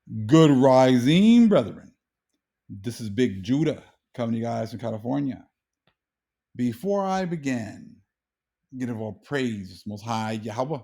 Good rising, brethren. This is Big Judah coming to you guys from California. Before I begin, give all praise, Most High Yahweh.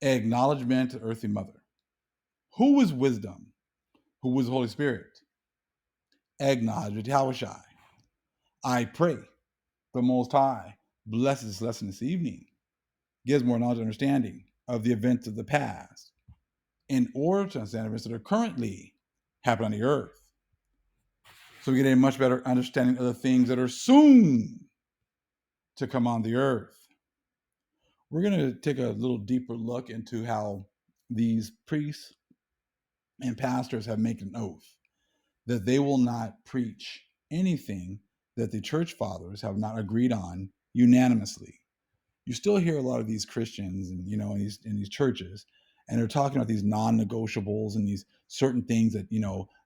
Acknowledgement to Earthly Mother. Who is wisdom? Who is the Holy Spirit? Acknowledgement to Yahushai. I pray the Most High blesses this lesson this evening, gives more knowledge and understanding of the events of the past in order to understand events that are currently happening on the earth. So we get a much better understanding of the things that are soon to come on the earth. We're going to take a little deeper look into how these priests and pastors have made an oath that they will not preach anything that the church fathers have not agreed on unanimously. You still hear a lot of these Christians and in these churches, and they're talking about these non-negotiables and these certain things that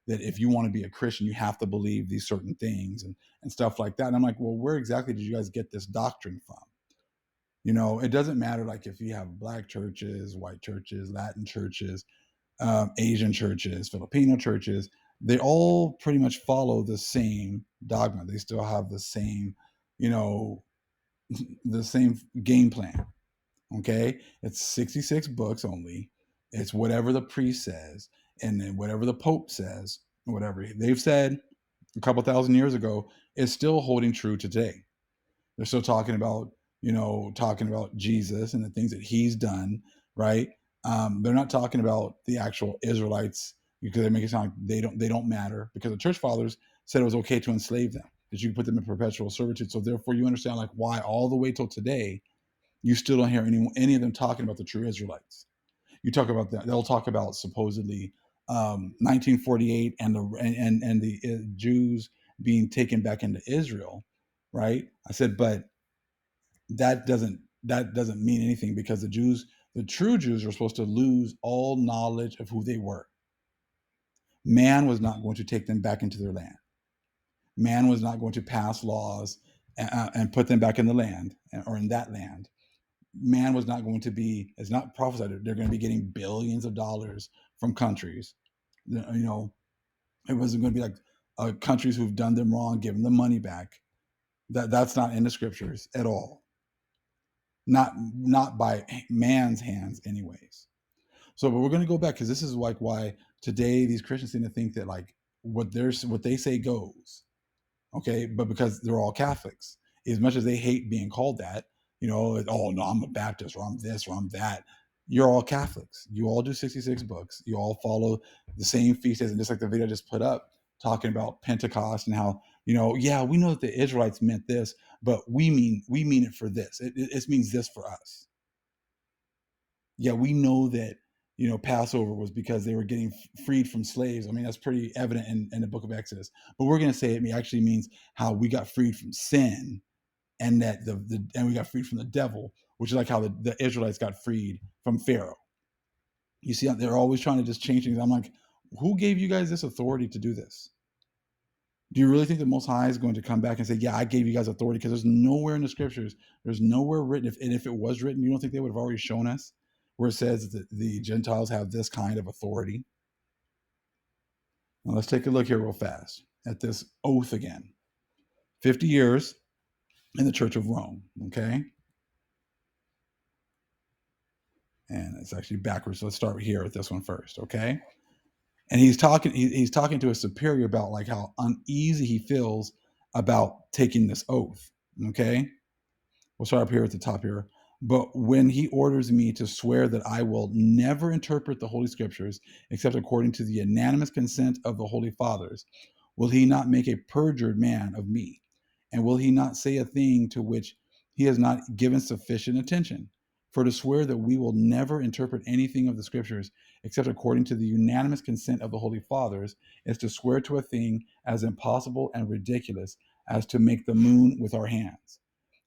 that if you want to be a Christian you have to believe these certain things and stuff like that. And I'm like, well, where exactly did you guys get this doctrine from? It doesn't matter like if you have black churches, white churches, Latin churches, Asian churches, Filipino churches. They all pretty much follow the same dogma. They still have the same, you know, the same game plan. Okay, it's 66 books only. It's whatever the priest says, and then whatever the Pope says, whatever they've said a couple thousand years ago is still holding true today. They're still talking about Jesus and the things that he's done, right? They're not talking about the actual Israelites because they make it sound like they don't matter, because the church fathers said it was okay to enslave them, that you put them in perpetual servitude. So therefore you understand like why all the way till today you still don't hear any of them talking about the true Israelites. You talk about that, they'll talk about supposedly 1948 and the Jews being taken back into Israel, right? I said, but that doesn't mean anything, because the true Jews, are supposed to lose all knowledge of who they were. Man was not going to take them back into their land. Man was not going to pass laws and put them back in the land or in that land. Man was not going to be, it's not prophesied, they're going to be getting billions of dollars from countries. It wasn't going to be like countries who've done them wrong, give them the money back. That's not in the scriptures at all. Not by man's hands anyways. So but we're going to go back, because this is like why today these Christians seem to think that like what they say goes. Okay, but because they're all Catholics, as much as they hate being called that, oh no, I'm a Baptist, or I'm this, or I'm that. You're all Catholics. You all do 66 books. You all follow the same feast days. And just like the video I just put up talking about Pentecost and how, yeah, we know that the Israelites meant this, but we mean it for this. It means this for us. Yeah, we know that, Passover was because they were getting freed from slaves. I mean, that's pretty evident in the book of Exodus. But we're going to say it actually means how we got freed from sin, and that and we got freed from the devil, which is like how the Israelites got freed from Pharaoh. You see, they're always trying to just change things. I'm like, who gave you guys this authority to do this? Do you really think the Most High is going to come back and say, yeah, I gave you guys authority? Because there's nowhere in the scriptures, there's nowhere written, and if it was written, you don't think they would have already shown us where it says that the Gentiles have this kind of authority? Now let's take a look here real fast at this oath again. 50 years in the Church of Rome, okay? And it's actually backwards. So let's start here with this one first, okay? And he's talking to a superior about like how uneasy he feels about taking this oath, okay? We'll start up here at the top here. But when he orders me to swear that I will never interpret the Holy Scriptures except according to the unanimous consent of the Holy Fathers, will he not make a perjured man of me? And will he not say a thing to which he has not given sufficient attention? For to swear that we will never interpret anything of the Scriptures except according to the unanimous consent of the Holy Fathers is to swear to a thing as impossible and ridiculous as to make the moon with our hands.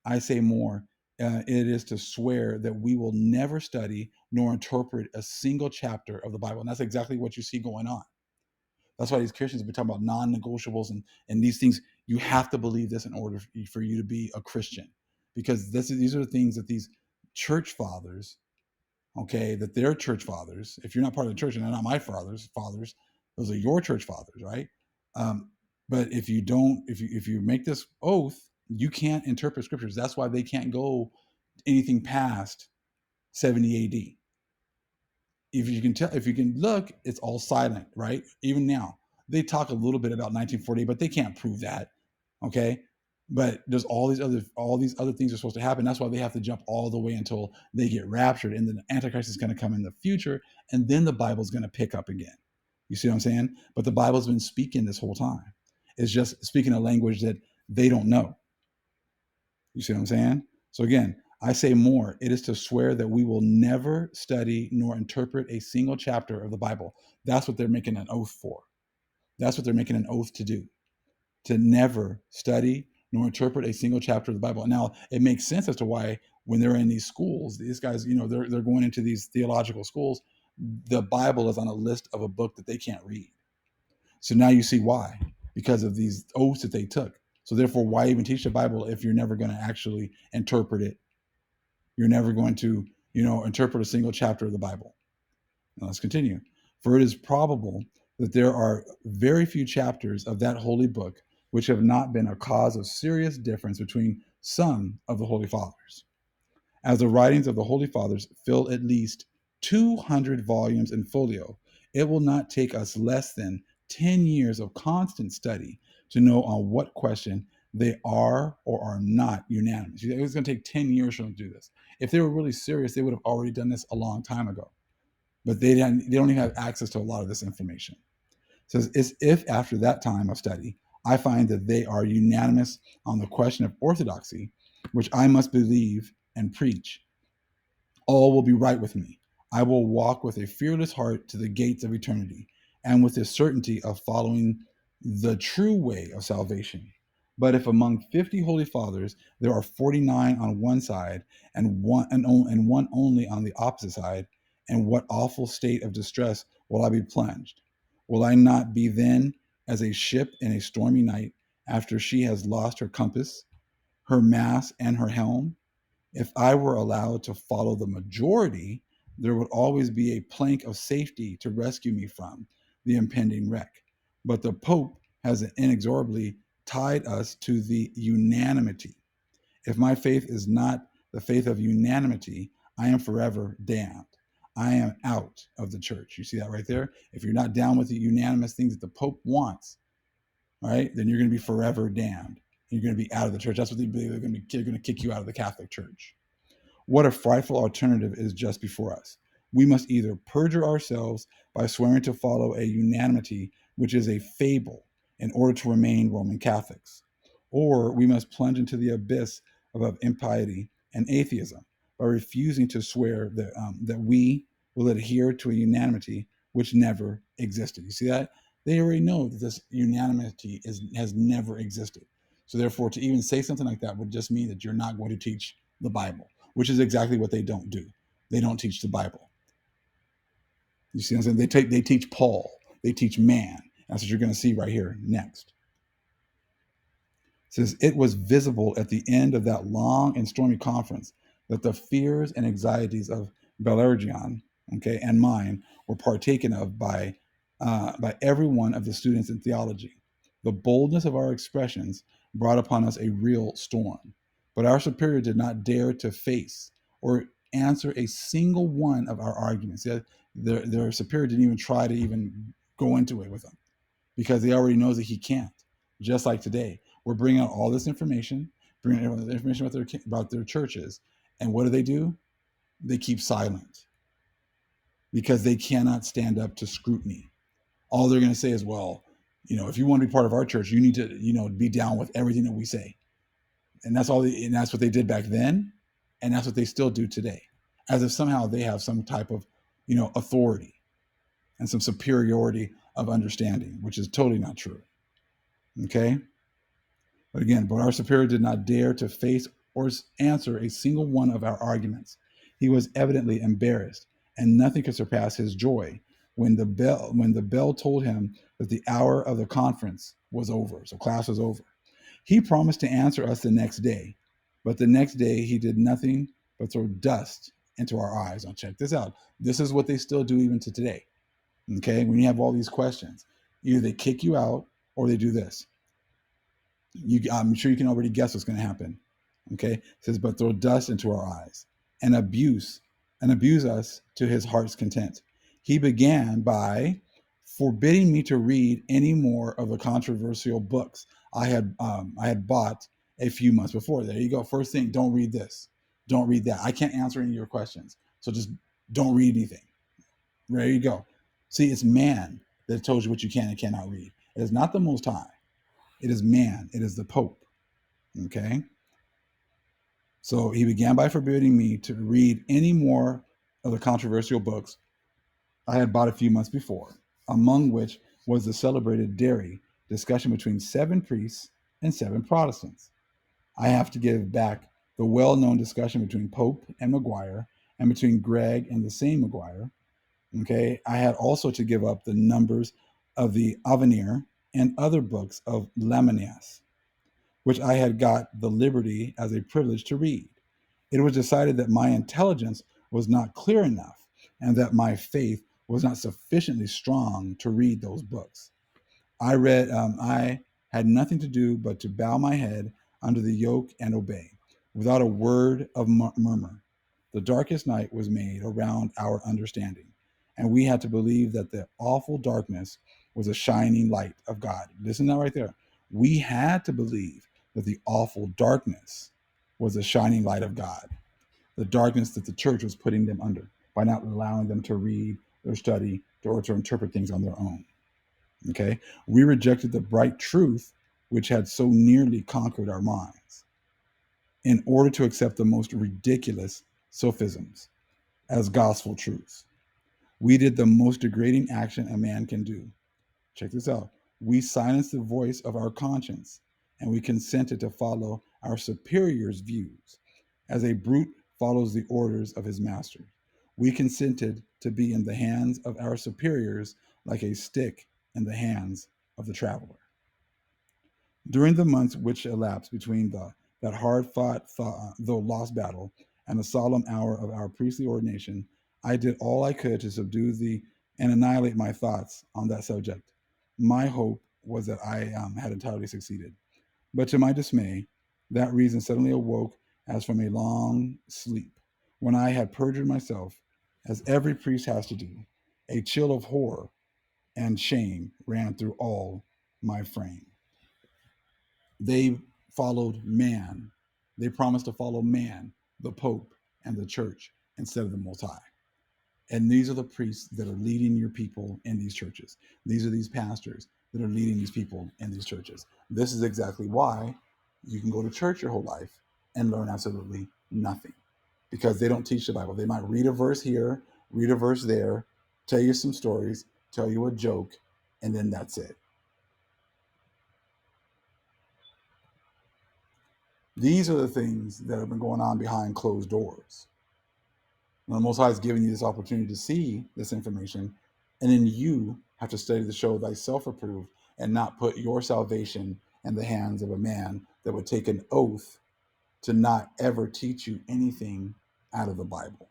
I say more, it is to swear that we will never study nor interpret a single chapter of the Bible. And that's exactly what you see going on. That's why these Christians have been talking about non-negotiables and these things. You have to believe this in order for you to be a Christian, because these are the things that these church fathers okay, that their church fathers, if you're not part of the church and they're not my fathers, those are your church fathers, right? Um, but if you don't, if you make this oath, you can't interpret scriptures. That's why they can't go anything past 70 AD. If you can tell, if you can look, it's all silent, right? Even now, they talk a little bit about 1940, but they can't prove that, okay? But there's all these other things are supposed to happen. That's why they have to jump all the way until they get raptured, and then the Antichrist is going to come in the future, and then the Bible's going to pick up again. You see what I'm saying? But the Bible's been speaking this whole time. It's just speaking a language that they don't know. You see what I'm saying? So again, I say more. It is to swear that we will never study nor interpret a single chapter of the Bible. That's what they're making an oath for. That's what they're making an oath to do. To never study nor interpret a single chapter of the Bible. Now, it makes sense as to why when they're in these schools, these guys, they're going into these theological schools, the Bible is on a list of a book that they can't read. So now you see why, because of these oaths that they took. So therefore, why even teach the Bible if you're never going to actually interpret it? You're never going to, interpret a single chapter of the Bible. Now let's continue. For it is probable that there are very few chapters of that holy book which have not been a cause of serious difference between some of the Holy Fathers. As the writings of the Holy Fathers fill at least 200 volumes in folio, it will not take us less than 10 years of constant study to know on what question they are or are not unanimous. It was going to take 10 years for them to do this. If they were really serious, they would have already done this a long time ago. But they don't even have access to a lot of this information. It says, as if after that time of study, I find that they are unanimous on the question of orthodoxy, which I must believe and preach, all will be right with me. I will walk with a fearless heart to the gates of eternity, and with the certainty of following the true way of salvation. But if among 50 holy fathers there are 49 on one side and one only on the opposite side, in what awful state of distress will I be plunged? Will I not be then as a ship in a stormy night after she has lost her compass, her mast, and her helm? If I were allowed to follow the majority, there would always be a plank of safety to rescue me from the impending wreck. But the Pope has inexorably tied us to the unanimity. If my faith is not the faith of unanimity, I am forever damned. I am out of the church. You see that right there? If you're not down with the unanimous things that the Pope wants, all right, then you're going to be forever damned. You're going to be out of the church. That's what they believe. They're going to kick you out of the Catholic Church. What a frightful alternative is just before us. We must either perjure ourselves by swearing to follow a unanimity which is a fable in order to remain Roman Catholics, or we must plunge into the abyss of impiety and atheism by refusing to swear that we will adhere to a unanimity which never existed. You see that? They already know that this unanimity has never existed. So therefore, to even say something like that would just mean that you're not going to teach the Bible, which is exactly what they don't do. They don't teach the Bible. You see what I'm saying? They teach Paul. They teach man. That's what you're going to see right here next. It says, it was visible at the end of that long and stormy conference that the fears and anxieties of Valerian, okay, and mine were partaken of by every one of the students in theology. The boldness of our expressions brought upon us a real storm, but our superior did not dare to face or answer a single one of our arguments. Their superior didn't even try to even go into it with them because he already knows that he can't. Just like today, we're bringing out all this information, bringing out the information about their churches, and what do? They keep silent because they cannot stand up to scrutiny. All they're going to say is, well, if you want to be part of our church, you need to, be down with everything that we say. And that's and that's what they did back then. And that's what they still do today, as if somehow they have some type of, authority and some superiority of understanding, which is totally not true. Okay. But our superior did not dare to face or answer a single one of our arguments. He was evidently embarrassed, and nothing could surpass his joy when the bell told him that the hour of the conference was over. So class was over. He promised to answer us the next day, but the next day he did nothing but throw dust into our eyes. Now check this out. This is what they still do even to today. Okay, when you have all these questions, either they kick you out or they do this. I'm sure you can already guess what's going to happen. Okay, it says, but throw dust into our eyes and abuse us to his heart's content. He began by forbidding me to read any more of the controversial books I had bought a few months before. There you go. First thing, don't read this, don't read that. I can't answer any of your questions, so just don't read anything. There you go. See, it's man that tells you what you can and cannot read. It is not the Most High. It is man. It is the Pope. Okay. So he began by forbidding me to read any more of the controversial books I had bought a few months before, among which was the celebrated Dairy discussion between 7 priests and 7 Protestants. I have to give back the well-known discussion between Pope and Maguire and between Greg and the same Maguire. Okay, I had also to give up the numbers of the Avenir and other books of Lamenius, which I had got the liberty as a privilege to read. It was decided that my intelligence was not clear enough and that my faith was not sufficiently strong to read those books. I had nothing to do but to bow my head under the yoke and obey, without a word of murmur. The darkest night was made around our understanding, and we had to believe that the awful darkness was a shining light of God. Listen now, right there. We had to believe that the awful darkness was a shining light of God, the darkness that the church was putting them under by not allowing them to read or study or to interpret things on their own. Okay, we rejected the bright truth which had so nearly conquered our minds in order to accept the most ridiculous sophisms as gospel truths. We did the most degrading action a man can do. Check this out. We silenced the voice of our conscience and we consented to follow our superior's views as a brute follows the orders of his master. We consented to be in the hands of our superiors like a stick in the hands of the traveler. During the months which elapsed between that hard-fought, though lost battle and the solemn hour of our priestly ordination, I did all I could to subdue and annihilate my thoughts on that subject. My hope was that I had entirely succeeded. But to my dismay, that reason suddenly awoke as from a long sleep. When I had perjured myself, as every priest has to do, a chill of horror and shame ran through all my frame. They followed man. They promised to follow man, the Pope, and the church instead of the Most High. And these are the priests that are leading your people in these churches. These are these pastors that are leading these people in these churches. This is exactly why you can go to church your whole life and learn absolutely nothing, because they don't teach the Bible. They might read a verse here, read a verse there, tell you some stories, tell you a joke, and then that's it. These are the things that have been going on behind closed doors. And the Most High is giving you this opportunity to see this information, and then you have to study to show thyself approved and not put your salvation in the hands of a man that would take an oath to not ever teach you anything out of the Bible.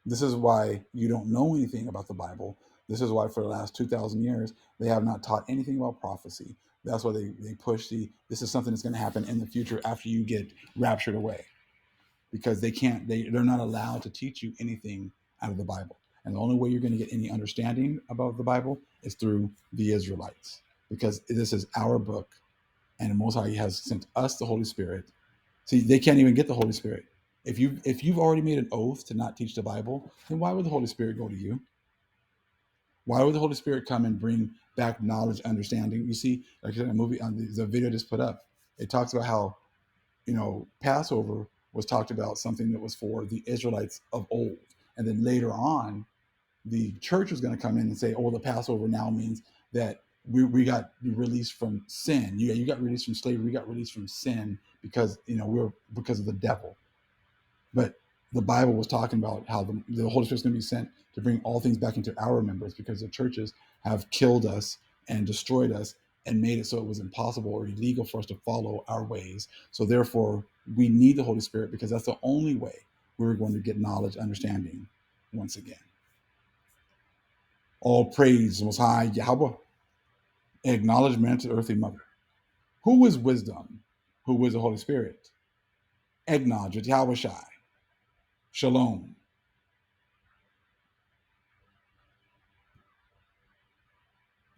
This is why you don't know anything about the Bible. This is why for the last 2,000 years, they have not taught anything about prophecy. That's why they push this is something that's going to happen in the future after you get raptured away. Because they're not allowed to teach you anything out of the Bible. And the only way you're going to get any understanding about the Bible is through the Israelites. Because this is our book, and the Most High has sent us the Holy Spirit. See, they can't even get the Holy Spirit. If you've already made an oath to not teach the Bible, then why would the Holy Spirit go to you? Why would the Holy Spirit come and bring back knowledge, understanding? You see, like in a movie, on the video just put up, it talks about how, Passover was talked about something that was for the Israelites of old. And then later on, the church was going to come in and say, oh, the Passover now means that we got released from sin. You got released from slavery. We got released from sin because, because of the devil. But the Bible was talking about how the Holy Spirit's going to be sent to bring all things back into our remembrance, because the churches have killed us and destroyed us and made it so it was impossible or illegal for us to follow our ways. So therefore, we need the Holy Spirit, because that's the only way we're going to get knowledge, understanding once again. All praise, Most High Yahweh. Acknowledgement to Earthly Mother. Who is wisdom? Who is the Holy Spirit? Acknowledge Yahweh Shai. Shalom.